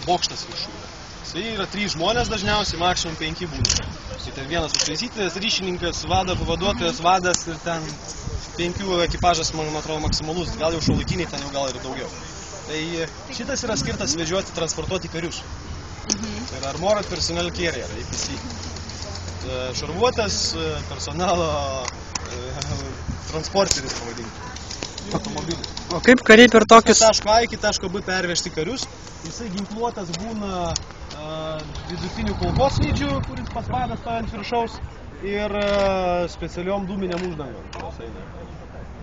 bokštas viršūnė. Tai yra 3 žmonės dažniausiai, maksimum 5 būna. Tai ten vienas užtaisytojas, ryšininkas, vado pavaduotojas, vadas ir ten 5 ekipažas, man atrodo, maksimalus, gal jau šiuolaikiniai, ten jau gal ir daugiau. Tai šitas yra skirtas vežioti, transportuoti karius. Tai yra Armored Personnel Carrier, APC. Šarvuotas personalo transporteris pavadinti. Automobilis. O kaip kariai per tokius... Taško A iki taško B pervežti karius. Jisai ginkluotas būna vidutinių kulkosvaidžių, kuris pas vadą stojant viršaus, ir specialiom dūminiam uždangom.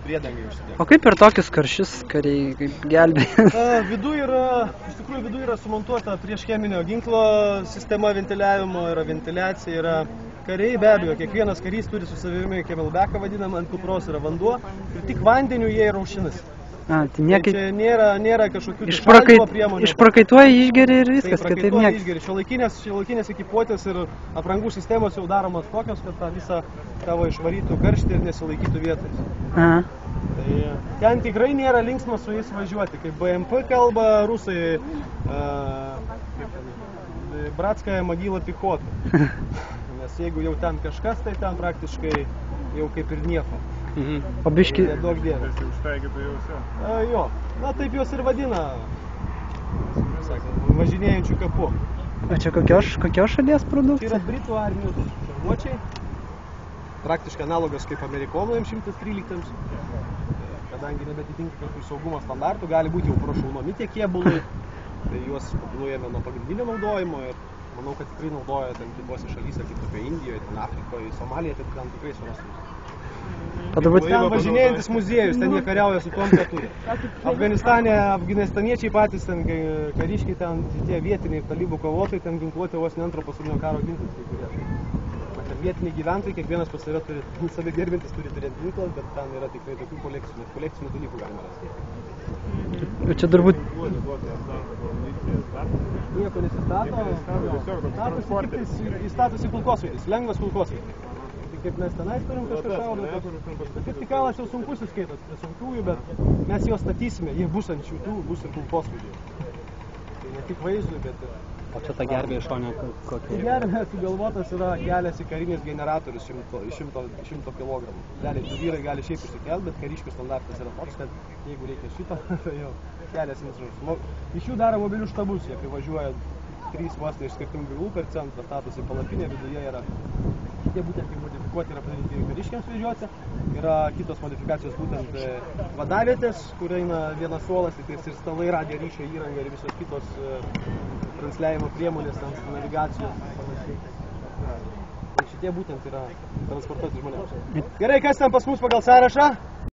Priedangai užsidėk. O kaip per tokius karščius kariai kaip gelbėja? Iš tikrųjų viduje yra sumontuota prieš cheminio ginklo sistema ventiliavimo, yra ventiliacija, yra kariai, be abejo, kiekvienas karys turi su savimi kemelbeką vadinamą, ant kupros yra vanduo ir tik vandeniu jie yra aušinasi. Tai niekai... Čia nėra kažkokių šaldymo priemonių. Išprakaituoja, išgeri ir viskas, kad taip niekas. Šiuolaikinės ekipuotės ir aprangų sistemos jau daromas tokios, kad tą visą tavo išvarytų karštį ir nesilaikytų vietais. Tai ten tikrai nėra linksma su jais važiuoti. Kaip BMP kalba rusai, bratskaya mogyla pichota. Nes jeigu jau ten kažkas, tai ten praktiškai jau kaip ir nieko. O biški... Nedaug dievė. Jo, na taip juos ir vadina, važinėjančių kapu. O čia kokios šalies produkcija? Tai yra Britų armijos šarvuočiai. Praktiškai analogas kaip Amerikonų M113. Kadangi nebetitinka kažkokių saugumo standartų, gali būti jau prašaunami tie kėbulai. Tai juos nuėjame nuo pagrindinio naudojimo ir manau, kad tikrai naudoja ten kitose šalyse, kaip tokia Indijoje, ten Afrikoje, Somalija, tai ten tikrai surasime. Ten važinėjantis muziejus, ten jie kariauja su tom, ką turi. Afganistaniečiai patys, ten kariškiai, ten tie vietiniai talibų kovotojai, ten ginkluoti vos ne antro pasaulinio karo ginklus. Ten vietiniai gyventojai, kiekvienas pas save turi, savi gerbintis turi turėti ginklas, bet ten yra tikrai tokių kolekcinių dalykų galima rasti. Čia turbūt... Nieko nesistato, įstatosi kulkosvaidis, lengvas kulkosvaidis. Kaip mes tenais turim kažką šaudyti. Bet tikalas jau sunkus įskaitas prie sunkiųjų, bet mes juos statysime, jie bus ant šitų, bus ir kulkosvaidžiai. Tai ne tik vaizdui, bet ir... O čia ta gerbė iš šonio kokia? Gerbė sugalvotas yra keliasi karinis generatorius 100 kg. Gali vyrai gali šiaip išsikelti, bet kariškių standartas yra toks, kad jeigu reikia šito, tai jau keliasi instrumentus. Iš jų daro mobilių štabus, jie privažiuoja 3 vos iš skirtingų vilų per centrą, statosi palapinė, viduje yra šitie būtent modifikuoti yra padaryti kariškiams vežiuoti. Yra kitos modifikacijos būtent vadavietės, kur eina vienas suolas, tai ir stalai, radijo ryšio įranga ir visos kitos transliavimo priemonės, navigacijos ir panašiai. Tai šitie būtent yra transportuoti žmonėms. Gerai, kas ten pas mus pagal sąrašą?